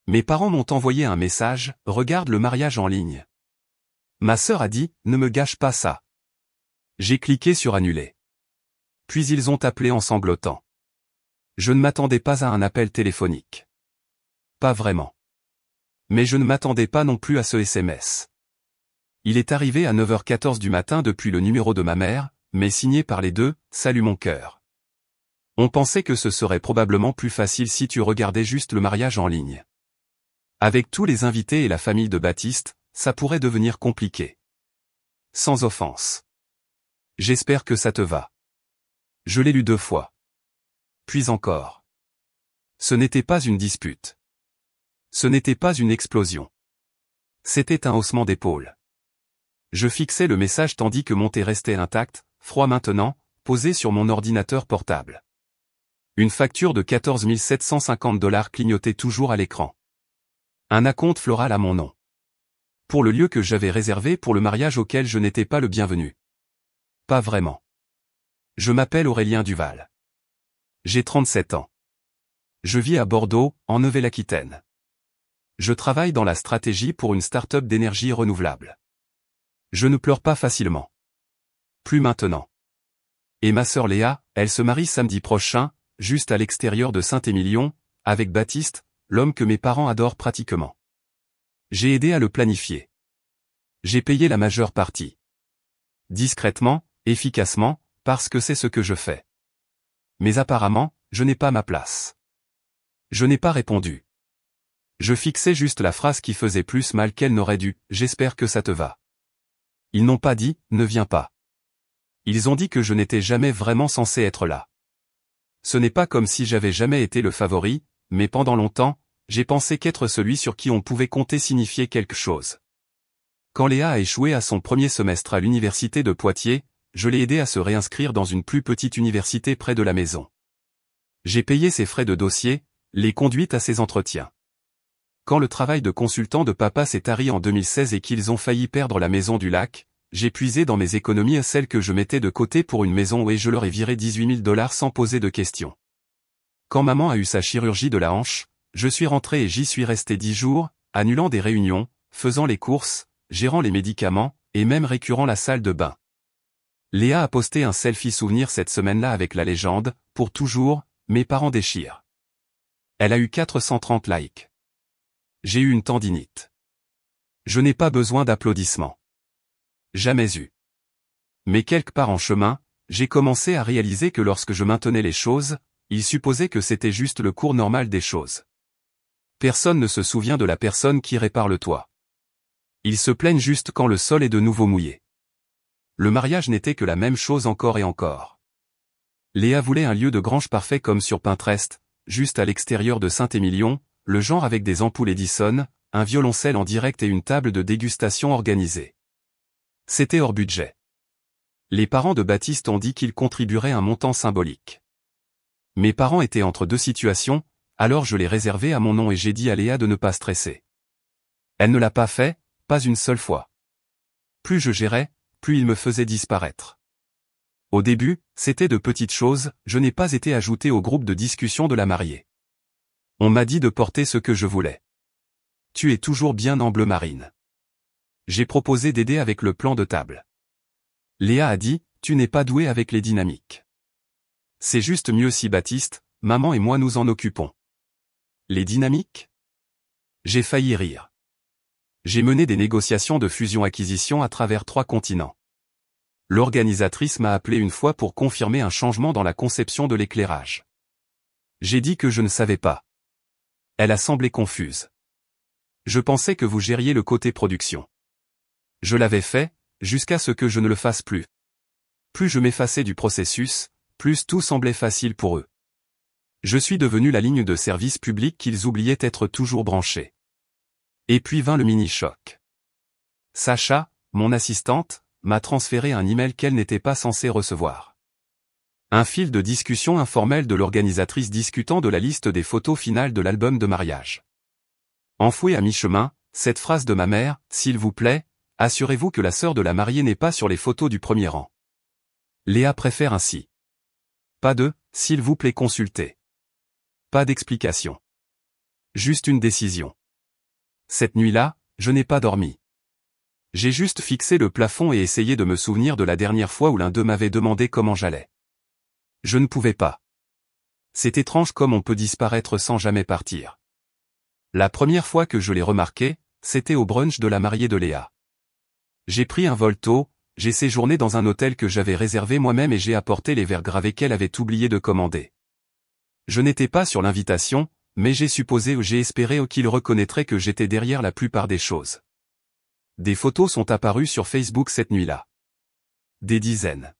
Mes parents m'ont envoyé un message, regarde le mariage en ligne. Ma sœur a dit, ne me gâche pas ça. J'ai cliqué sur annuler. Puis ils ont appelé en sanglotant. Je ne m'attendais pas à un appel téléphonique. Pas vraiment. Mais je ne m'attendais pas non plus à ce SMS. Il est arrivé à 9h14 du matin depuis le numéro de ma mère, mais signé par les deux, salut mon cœur. On pensait que ce serait probablement plus facile si tu regardais juste le mariage en ligne. Avec tous les invités et la famille de Baptiste, ça pourrait devenir compliqué. Sans offense. J'espère que ça te va. Je l'ai lu 2 fois. Puis encore. Ce n'était pas une dispute. Ce n'était pas une explosion. C'était un haussement d'épaule. Je fixais le message tandis que mon thé restait intact, froid maintenant, posé sur mon ordinateur portable. Une facture de 14 750 $ clignotait toujours à l'écran. Un acompte floral à mon nom. Pour le lieu que j'avais réservé pour le mariage auquel je n'étais pas le bienvenu. Pas vraiment. Je m'appelle Aurélien Duval. J'ai 37 ans. Je vis à Bordeaux, en Nouvelle-Aquitaine. Je travaille dans la stratégie pour une start-up d'énergie renouvelable. Je ne pleure pas facilement. Plus maintenant. Et ma sœur Léa, elle se marie samedi prochain, juste à l'extérieur de Saint-Émilion, avec Baptiste, l'homme que mes parents adorent pratiquement. J'ai aidé à le planifier. J'ai payé la majeure partie. Discrètement, efficacement, parce que c'est ce que je fais. Mais apparemment, je n'ai pas ma place. Je n'ai pas répondu. Je fixais juste la phrase qui faisait plus mal qu'elle n'aurait dû, j'espère que ça te va. Ils n'ont pas dit, ne viens pas. Ils ont dit que je n'étais jamais vraiment censé être là. Ce n'est pas comme si j'avais jamais été le favori, mais pendant longtemps, j'ai pensé qu'être celui sur qui on pouvait compter signifiait quelque chose. Quand Léa a échoué à son premier semestre à l'université de Poitiers, je l'ai aidé à se réinscrire dans une plus petite université près de la maison. J'ai payé ses frais de dossier, les conduites à ses entretiens. Quand le travail de consultant de papa s'est tari en 2016 et qu'ils ont failli perdre la maison du lac, j'ai puisé dans mes économies celles que je mettais de côté pour une maison et je leur ai viré 18 000 $ sans poser de questions. Quand maman a eu sa chirurgie de la hanche, je suis rentré et j'y suis resté 10 jours, annulant des réunions, faisant les courses, gérant les médicaments, et même récurant la salle de bain. Léa a posté un selfie souvenir cette semaine-là avec la légende, pour toujours, mes parents déchirent. Elle a eu 430 likes. J'ai eu une tendinite. Je n'ai pas besoin d'applaudissements. Jamais eu. Mais quelque part en chemin, j'ai commencé à réaliser que lorsque je maintenais les choses, ils supposaient que c'était juste le cours normal des choses. Personne ne se souvient de la personne qui répare le toit. Ils se plaignent juste quand le sol est de nouveau mouillé. Le mariage n'était que la même chose encore et encore. Léa voulait un lieu de grange parfait comme sur Pinterest, juste à l'extérieur de Saint-Émilion, le genre avec des ampoules Edison, un violoncelle en direct et une table de dégustation organisée. C'était hors budget. Les parents de Baptiste ont dit qu'ils contribueraient un montant symbolique. Mes parents étaient entre deux situations, alors je l'ai réservé à mon nom et j'ai dit à Léa de ne pas stresser. Elle ne l'a pas fait, pas une seule fois. Plus je gérais, plus il me faisait disparaître. Au début, c'était de petites choses, je n'ai pas été ajouté au groupe de discussion de la mariée. On m'a dit de porter ce que je voulais. Tu es toujours bien en bleu marine. J'ai proposé d'aider avec le plan de table. Léa a dit, tu n'es pas doué avec les dynamiques. C'est juste mieux si Baptiste, maman et moi nous en occupons. Les dynamiques ? J'ai failli rire. J'ai mené des négociations de fusion-acquisition à travers 3 continents. L'organisatrice m'a appelé une fois pour confirmer un changement dans la conception de l'éclairage. J'ai dit que je ne savais pas. Elle a semblé confuse. Je pensais que vous gériez le côté production. Je l'avais fait, jusqu'à ce que je ne le fasse plus. Plus je m'effaçais du processus, plus tout semblait facile pour eux. Je suis devenu la ligne de service public qu'ils oubliaient être toujours branchés. Et puis vint le mini-choc. Sacha, mon assistante, m'a transféré un email qu'elle n'était pas censée recevoir. Un fil de discussion informelle de l'organisatrice discutant de la liste des photos finales de l'album de mariage. Enfouée à mi-chemin, cette phrase de ma mère, s'il vous plaît, assurez-vous que la sœur de la mariée n'est pas sur les photos du premier rang. Léa préfère ainsi. Pas de, s'il vous plaît consultez. Pas d'explication. Juste une décision. Cette nuit-là, je n'ai pas dormi. J'ai juste fixé le plafond et essayé de me souvenir de la dernière fois où l'un d'eux m'avait demandé comment j'allais. Je ne pouvais pas. C'est étrange comme on peut disparaître sans jamais partir. La première fois que je l'ai remarqué, c'était au brunch de la mariée de Léa. J'ai pris un vol tôt, j'ai séjourné dans un hôtel que j'avais réservé moi-même et j'ai apporté les verres gravés qu'elle avait oublié de commander. Je n'étais pas sur l'invitation, mais j'ai supposé ou j'ai espéré qu'il reconnaîtrait que j'étais derrière la plupart des choses. Des photos sont apparues sur Facebook cette nuit-là. Des dizaines.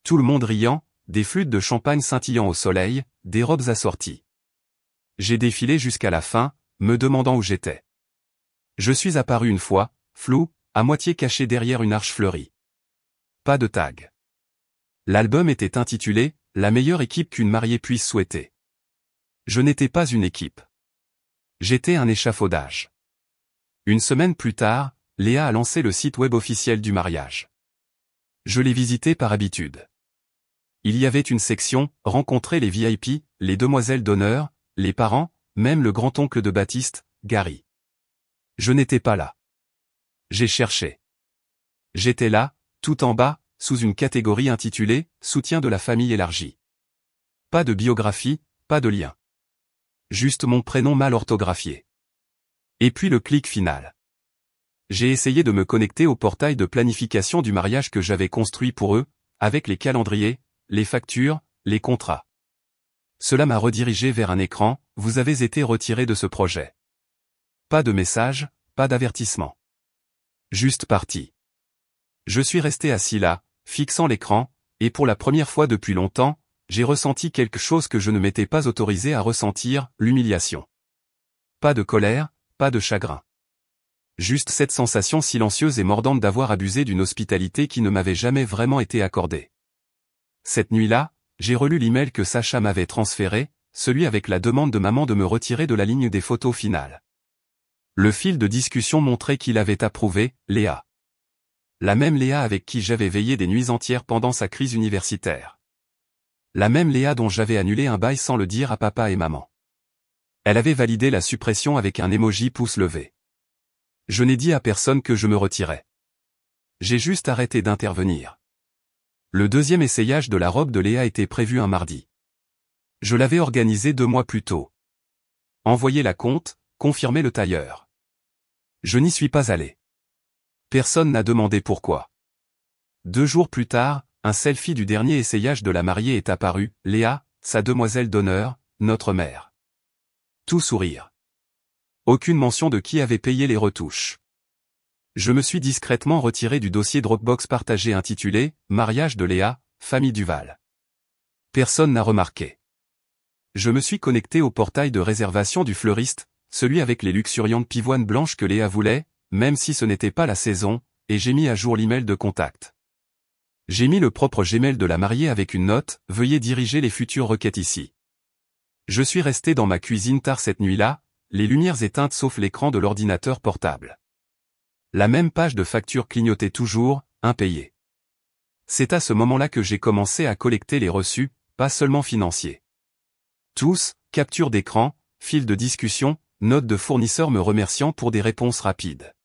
Tout le monde riant, des flûtes de champagne scintillant au soleil, des robes assorties. J'ai défilé jusqu'à la fin, me demandant où j'étais. Je suis apparu une fois, flou, à moitié caché derrière une arche fleurie. Pas de tag. L'album était intitulé « La meilleure équipe qu'une mariée puisse souhaiter ». Je n'étais pas une équipe. J'étais un échafaudage. Une semaine plus tard, Léa a lancé le site web officiel du mariage. Je l'ai visité par habitude. Il y avait une section « Rencontrer les VIP », les demoiselles d'honneur, les parents, même le grand-oncle de Baptiste, Gary. Je n'étais pas là. J'ai cherché. J'étais là, tout en bas, sous une catégorie intitulée « Soutien de la famille élargie ». Pas de biographie, pas de lien. Juste mon prénom mal orthographié. Et puis le clic final. J'ai essayé de me connecter au portail de planification du mariage que j'avais construit pour eux, avec les calendriers, les factures, les contrats. Cela m'a redirigé vers un écran, vous avez été retiré de ce projet. Pas de message, pas d'avertissement. Juste parti. Je suis resté assis là, fixant l'écran, et pour la première fois depuis longtemps, j'ai ressenti quelque chose que je ne m'étais pas autorisé à ressentir, l'humiliation. Pas de colère, pas de chagrin. Juste cette sensation silencieuse et mordante d'avoir abusé d'une hospitalité qui ne m'avait jamais vraiment été accordée. Cette nuit-là, j'ai relu l'email que Sacha m'avait transféré, celui avec la demande de maman de me retirer de la ligne des photos finales. Le fil de discussion montrait qu'il avait approuvé, Léa. La même Léa avec qui j'avais veillé des nuits entières pendant sa crise universitaire. La même Léa dont j'avais annulé un bail sans le dire à papa et maman. Elle avait validé la suppression avec un emoji pouce levé. Je n'ai dit à personne que je me retirais. J'ai juste arrêté d'intervenir. Le deuxième essayage de la robe de Léa était prévu un mardi. Je l'avais organisé 2 mois plus tôt. Envoyer la compte, confirmer le tailleur. Je n'y suis pas allé. Personne n'a demandé pourquoi. 2 jours plus tard, un selfie du dernier essayage de la mariée est apparu, Léa, sa demoiselle d'honneur, notre mère. Tout sourire. Aucune mention de qui avait payé les retouches. Je me suis discrètement retiré du dossier Dropbox partagé intitulé « Mariage de Léa, famille Duval ». Personne n'a remarqué. Je me suis connecté au portail de réservation du fleuriste, celui avec les luxuriantes pivoines blanches que Léa voulait, même si ce n'était pas la saison, et j'ai mis à jour l'email de contact. J'ai mis le propre Gmail de la mariée avec une note « Veuillez diriger les futures requêtes ici ». Je suis resté dans ma cuisine tard cette nuit-là, les lumières éteintes sauf l'écran de l'ordinateur portable. La même page de facture clignotait toujours, impayée. C'est à ce moment-là que j'ai commencé à collecter les reçus, pas seulement financiers. Tous, capture d'écran, fil de discussion, notes de fournisseurs me remerciant pour des réponses rapides.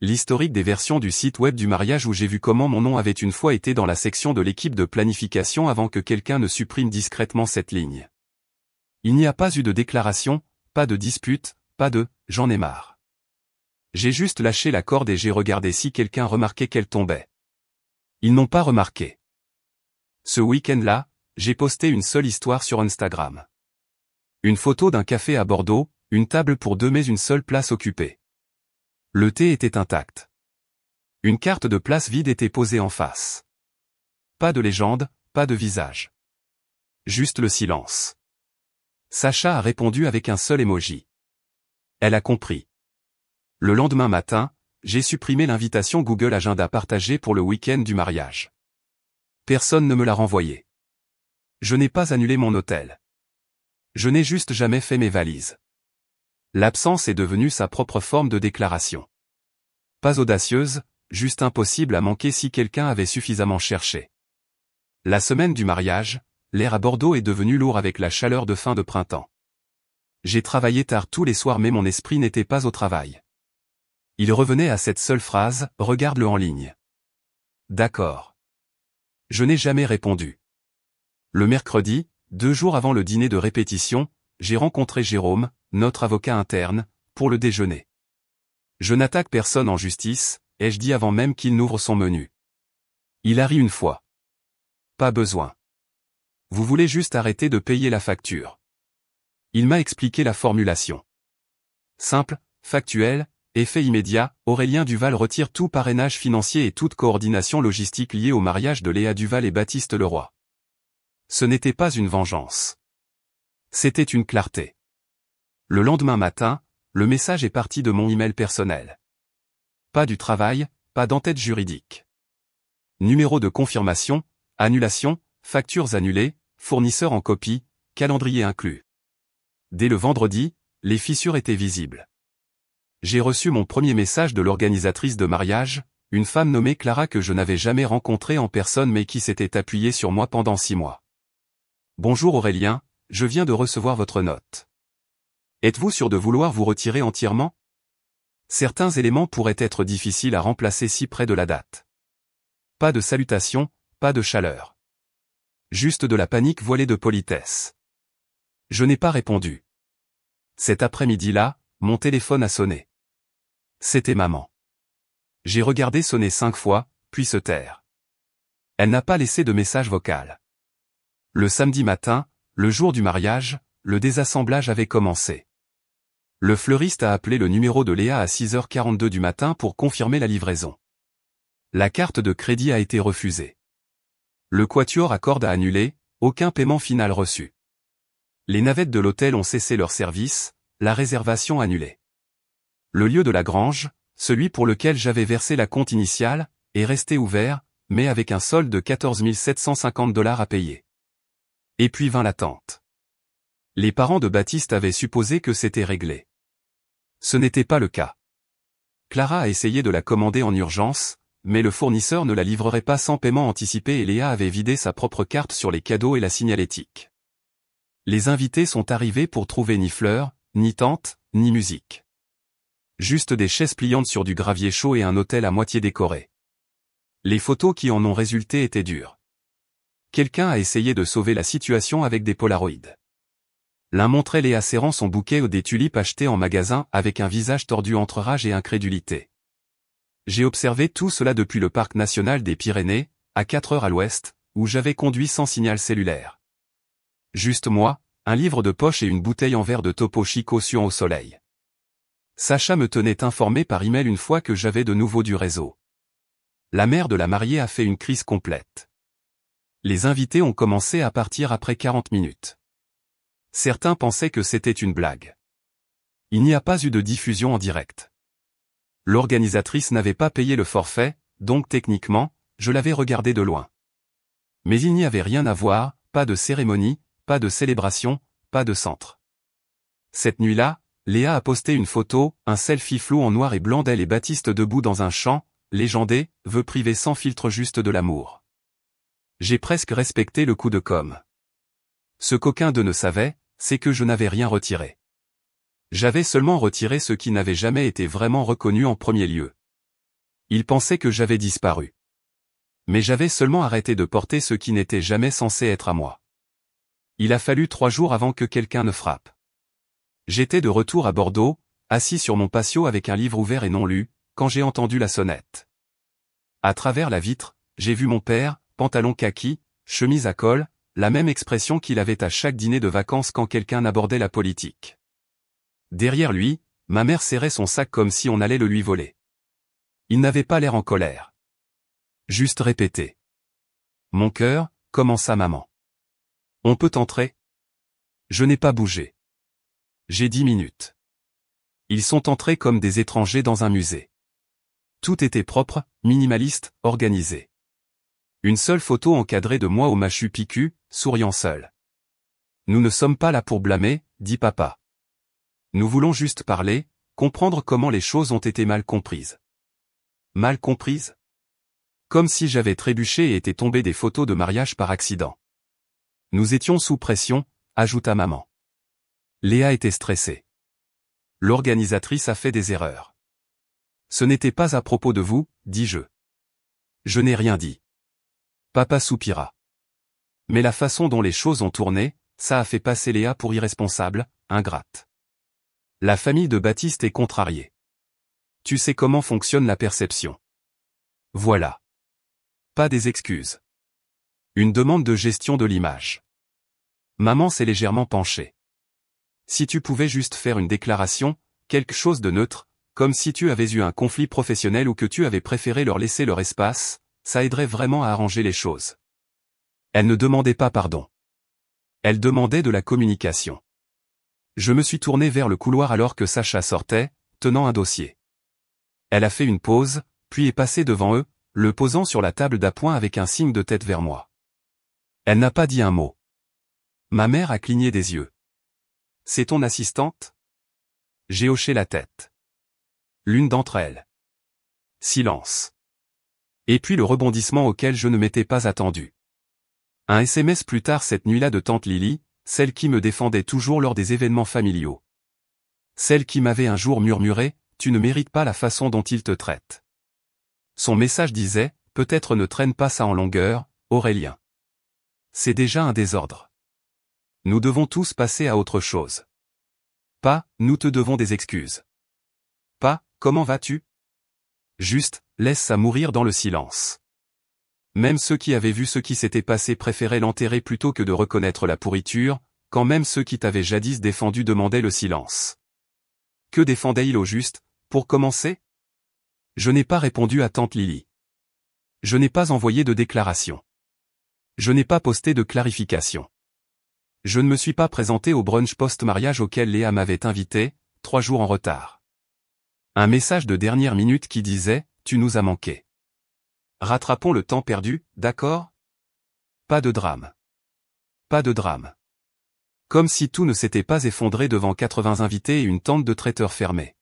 L'historique des versions du site web du mariage où j'ai vu comment mon nom avait une fois été dans la section de l'équipe de planification avant que quelqu'un ne supprime discrètement cette ligne. Il n'y a pas eu de déclaration, pas de dispute, pas de « j'en ai marre ». J'ai juste lâché la corde et j'ai regardé si quelqu'un remarquait qu'elle tombait. Ils n'ont pas remarqué. Ce week-end-là, j'ai posté une seule histoire sur Instagram. Une photo d'un café à Bordeaux, une table pour 2 mais une seule place occupée. Le thé était intact. Une carte de place vide était posée en face. Pas de légende, pas de visage. Juste le silence. Sacha a répondu avec un seul emoji. Elle a compris. Le lendemain matin, j'ai supprimé l'invitation Google Agenda partagée pour le week-end du mariage. Personne ne me l'a renvoyé. Je n'ai pas annulé mon hôtel. Je n'ai juste jamais fait mes valises. L'absence est devenue sa propre forme de déclaration. Pas audacieuse, juste impossible à manquer si quelqu'un avait suffisamment cherché. La semaine du mariage, l'air à Bordeaux est devenu lourd avec la chaleur de fin de printemps. J'ai travaillé tard tous les soirs mais mon esprit n'était pas au travail. Il revenait à cette seule phrase, regarde-le en ligne. D'accord. Je n'ai jamais répondu. Le mercredi, 2 jours avant le dîner de répétition, j'ai rencontré Jérôme, notre avocat interne, pour le déjeuner. Je n'attaque personne en justice, ai-je dit avant même qu'il n'ouvre son menu. Il a ri une fois. Pas besoin. Vous voulez juste arrêter de payer la facture. Il m'a expliqué la formulation. Simple, factuel, effet immédiat, Aurélien Duval retire tout parrainage financier et toute coordination logistique liée au mariage de Léa Duval et Baptiste Leroy. Ce n'était pas une vengeance. C'était une clarté. Le lendemain matin, le message est parti de mon email personnel. Pas du travail, pas d'entête juridique. Numéro de confirmation, annulation, factures annulées, fournisseur en copie, calendrier inclus. Dès le vendredi, les fissures étaient visibles. J'ai reçu mon premier message de l'organisatrice de mariage, une femme nommée Clara que je n'avais jamais rencontrée en personne mais qui s'était appuyée sur moi pendant 6 mois. Bonjour Aurélien, je viens de recevoir votre note. Êtes-vous sûr de vouloir vous retirer entièrement? Certains éléments pourraient être difficiles à remplacer si près de la date. Pas de salutation, pas de chaleur. Juste de la panique voilée de politesse. Je n'ai pas répondu. Cet après-midi-là, mon téléphone a sonné. C'était maman. J'ai regardé sonner 5 fois, puis se taire. Elle n'a pas laissé de message vocal. Le samedi matin, le jour du mariage, le désassemblage avait commencé. Le fleuriste a appelé le numéro de Léa à 6h42 du matin pour confirmer la livraison. La carte de crédit a été refusée. Le quatuor accorde à annuler, aucun paiement final reçu. Les navettes de l'hôtel ont cessé leur service, la réservation annulée. Le lieu de la grange, celui pour lequel j'avais versé la compte initiale, est resté ouvert, mais avec un solde de 14 750 $ à payer. Et puis vint l'attente. Les parents de Baptiste avaient supposé que c'était réglé. Ce n'était pas le cas. Clara a essayé de la commander en urgence, mais le fournisseur ne la livrerait pas sans paiement anticipé et Léa avait vidé sa propre carte sur les cadeaux et la signalétique. Les invités sont arrivés pour trouver ni fleurs, ni tentes, ni musique. Juste des chaises pliantes sur du gravier chaud et un autel à moitié décoré. Les photos qui en ont résulté étaient dures. Quelqu'un a essayé de sauver la situation avec des polaroïds. L'un montrait Léa serrant son bouquet ou des tulipes achetées en magasin avec un visage tordu entre rage et incrédulité. J'ai observé tout cela depuis le parc national des Pyrénées, à 4 heures à l'ouest, où j'avais conduit sans signal cellulaire. Juste moi, un livre de poche et une bouteille en verre de Topo Chico suant au soleil. Sacha me tenait informé par email une fois que j'avais de nouveau du réseau. La mère de la mariée a fait une crise complète. Les invités ont commencé à partir après 40 minutes. Certains pensaient que c'était une blague. Il n'y a pas eu de diffusion en direct. L'organisatrice n'avait pas payé le forfait, donc techniquement, je l'avais regardé de loin. Mais il n'y avait rien à voir, pas de cérémonie, pas de célébration, pas de centre. Cette nuit-là, Léa a posté une photo, un selfie flou en noir et blanc d'elle et Baptiste debout dans un champ, légendé, vœux privés sans filtre juste de l'amour. J'ai presque respecté le coup de com'. Ce qu'aucun d'eux ne savait, c'est que je n'avais rien retiré. J'avais seulement retiré ce qui n'avait jamais été vraiment reconnu en premier lieu. Ils pensaient que j'avais disparu. Mais j'avais seulement arrêté de porter ce qui n'était jamais censé être à moi. Il a fallu 3 jours avant que quelqu'un ne frappe. J'étais de retour à Bordeaux, assis sur mon patio avec un livre ouvert et non lu, quand j'ai entendu la sonnette. À travers la vitre, j'ai vu mon père, pantalon kaki, chemise à col, la même expression qu'il avait à chaque dîner de vacances quand quelqu'un abordait la politique. Derrière lui, ma mère serrait son sac comme si on allait le lui voler. Il n'avait pas l'air en colère. Juste répété. Mon cœur, commença maman. On peut entrer? Je n'ai pas bougé. J'ai 10 minutes. Ils sont entrés comme des étrangers dans un musée. Tout était propre, minimaliste, organisé. Une seule photo encadrée de moi au machu picchu, souriant seul. Nous ne sommes pas là pour blâmer, dit papa. Nous voulons juste parler, comprendre comment les choses ont été mal comprises. Mal comprises? Comme si j'avais trébuché et était tombé des photos de mariage par accident. Nous étions sous pression, ajouta maman. Léa était stressée. L'organisatrice a fait des erreurs. Ce n'était pas à propos de vous, dis-je. Je n'ai rien dit. Papa soupira. Mais la façon dont les choses ont tourné, ça a fait passer Léa pour irresponsable, ingrate. La famille de Baptiste est contrariée. Tu sais comment fonctionne la perception. Voilà. Pas des excuses. Une demande de gestion de l'image. Maman s'est légèrement penchée. Si tu pouvais juste faire une déclaration, quelque chose de neutre, comme si tu avais eu un conflit professionnel ou que tu avais préféré leur laisser leur espace, ça aiderait vraiment à arranger les choses. Elle ne demandait pas pardon. Elle demandait de la communication. Je me suis tourné vers le couloir alors que Sacha sortait, tenant un dossier. Elle a fait une pause, puis est passée devant eux, le posant sur la table d'appoint avec un signe de tête vers moi. Elle n'a pas dit un mot. Ma mère a cligné des yeux. C'est ton assistante ? J'ai hoché la tête. L'une d'entre elles. Silence. Et puis le rebondissement auquel je ne m'étais pas attendu. Un SMS plus tard cette nuit-là de tante Lily, celle qui me défendait toujours lors des événements familiaux. Celle qui m'avait un jour murmuré, « Tu ne mérites pas la façon dont il te traite. » Son message disait, « Peut-être ne traîne pas ça en longueur, Aurélien. C'est déjà un désordre. Nous devons tous passer à autre chose. Pas, nous te devons des excuses. Pas, comment vas-tu ? Juste, laisse ça mourir dans le silence. » Même ceux qui avaient vu ce qui s'était passé préféraient l'enterrer plutôt que de reconnaître la pourriture, quand même ceux qui t'avaient jadis défendu demandaient le silence. Que défendait-il au juste, pour commencer ? Je n'ai pas répondu à tante Lily. Je n'ai pas envoyé de déclaration. Je n'ai pas posté de clarification. Je ne me suis pas présenté au brunch post-mariage auquel Léa m'avait invité, 3 jours en retard. Un message de dernière minute qui disait « Tu nous as manqué. Rattrapons le temps perdu, d'accord ? Pas de drame. Pas de drame. » Comme si tout ne s'était pas effondré devant 80 invités et une tente de traiteurs fermée.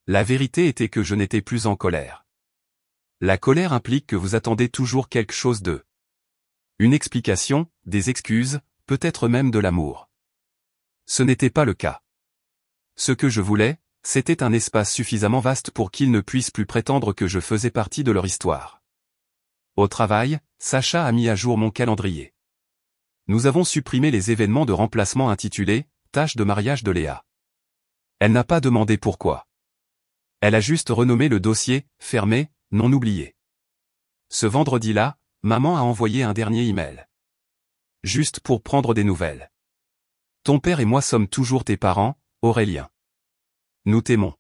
La vérité était que je n'étais plus en colère. La colère implique que vous attendez toujours quelque chose d'eux. Une explication, des excuses, peut-être même de l'amour. Ce n'était pas le cas. Ce que je voulais, c'était un espace suffisamment vaste pour qu'ils ne puissent plus prétendre que je faisais partie de leur histoire. Au travail, Sacha a mis à jour mon calendrier. Nous avons supprimé les événements de remplacement intitulés « Tâche de mariage de Léa ». Elle n'a pas demandé pourquoi. Elle a juste renommé le dossier « Fermé, non oublié ». Ce vendredi-là, maman a envoyé un dernier email. Juste pour prendre des nouvelles. Ton père et moi sommes toujours tes parents, Aurélien. Nous t'aimons.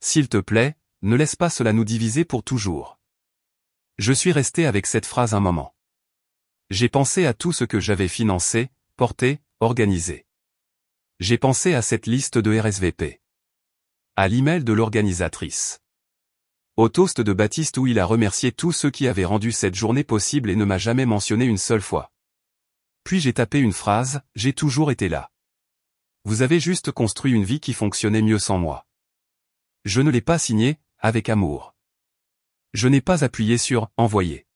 S'il te plaît, ne laisse pas cela nous diviser pour toujours. Je suis resté avec cette phrase un moment. J'ai pensé à tout ce que j'avais financé, porté, organisé. J'ai pensé à cette liste de RSVP. À l'email de l'organisatrice. Au toast de Baptiste où il a remercié tous ceux qui avaient rendu cette journée possible et ne m'a jamais mentionné une seule fois. Puis j'ai tapé une phrase, « J'ai toujours été là. Vous avez juste construit une vie qui fonctionnait mieux sans moi. » Je ne l'ai pas signé, avec amour. Je n'ai pas appuyé sur « Envoyer ».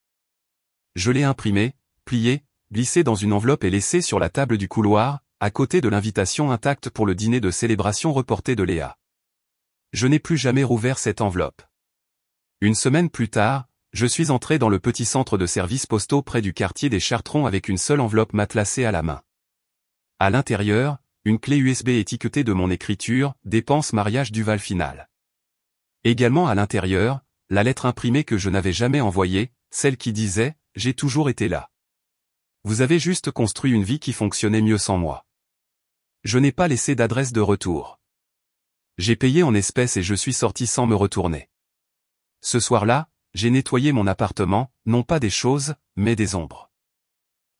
Je l'ai imprimé, plié, glissé dans une enveloppe et laissé sur la table du couloir, à côté de l'invitation intacte pour le dîner de célébration reporté de Léa. Je n'ai plus jamais rouvert cette enveloppe. Une semaine plus tard, je suis entré dans le petit centre de services postaux près du quartier des Chartrons avec une seule enveloppe matelassée à la main. À l'intérieur, une clé USB étiquetée de mon écriture, dépense mariage Duval final. Également à l'intérieur, la lettre imprimée que je n'avais jamais envoyée, celle qui disait « J'ai toujours été là. Vous avez juste construit une vie qui fonctionnait mieux sans moi. » Je n'ai pas laissé d'adresse de retour. J'ai payé en espèces et je suis sorti sans me retourner. Ce soir-là, j'ai nettoyé mon appartement, non pas des choses, mais des ombres.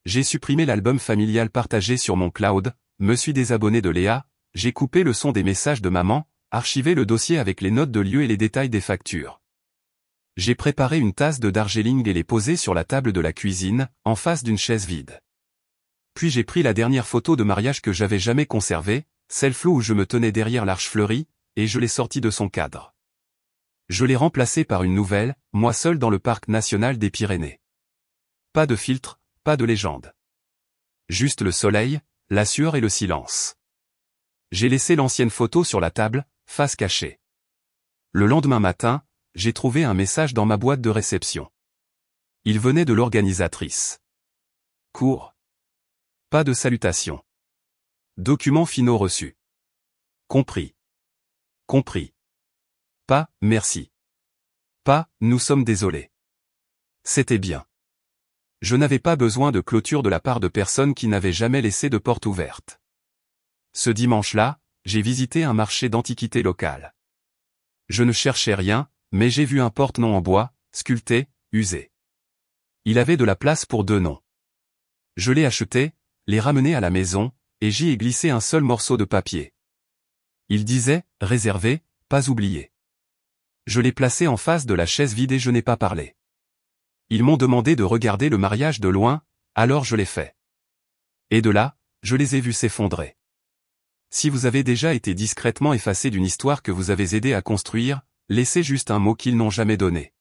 J'ai supprimé l'album familial partagé sur mon cloud, me suis désabonné de Léa, j'ai coupé le son des messages de maman, archivé le dossier avec les notes de lieu et les détails des factures. J'ai préparé une tasse de Darjeeling et l'ai posée sur la table de la cuisine, en face d'une chaise vide. Puis j'ai pris la dernière photo de mariage que j'avais jamais conservée, celle floue où je me tenais derrière l'arche fleurie, et je l'ai sortie de son cadre. Je l'ai remplacée par une nouvelle, moi seul dans le parc national des Pyrénées. Pas de filtre, pas de légende. Juste le soleil, la sueur et le silence. J'ai laissé l'ancienne photo sur la table, face cachée. Le lendemain matin, j'ai trouvé un message dans ma boîte de réception. Il venait de l'organisatrice. Cours. Pas de salutation. Documents finaux reçus. Compris. Compris. Pas, merci. Pas, nous sommes désolés. C'était bien. Je n'avais pas besoin de clôture de la part de personnes qui n'avaient jamais laissé de porte ouverte. Ce dimanche-là, j'ai visité un marché d'antiquités locales. Je ne cherchais rien, mais j'ai vu un porte-nom en bois, sculpté, usé. Il avait de la place pour 2 noms. Je l'ai acheté, l'ai ramené à la maison, et j'y ai glissé un seul morceau de papier. Il disait « réservé, pas oublié ». Je l'ai placé en face de la chaise vide et je n'ai pas parlé. Ils m'ont demandé de regarder le mariage de loin, alors je l'ai fait. Et de là, je les ai vus s'effondrer. Si vous avez déjà été discrètement effacé d'une histoire que vous avez aidé à construire, laissez juste un mot qu'ils n'ont jamais donné.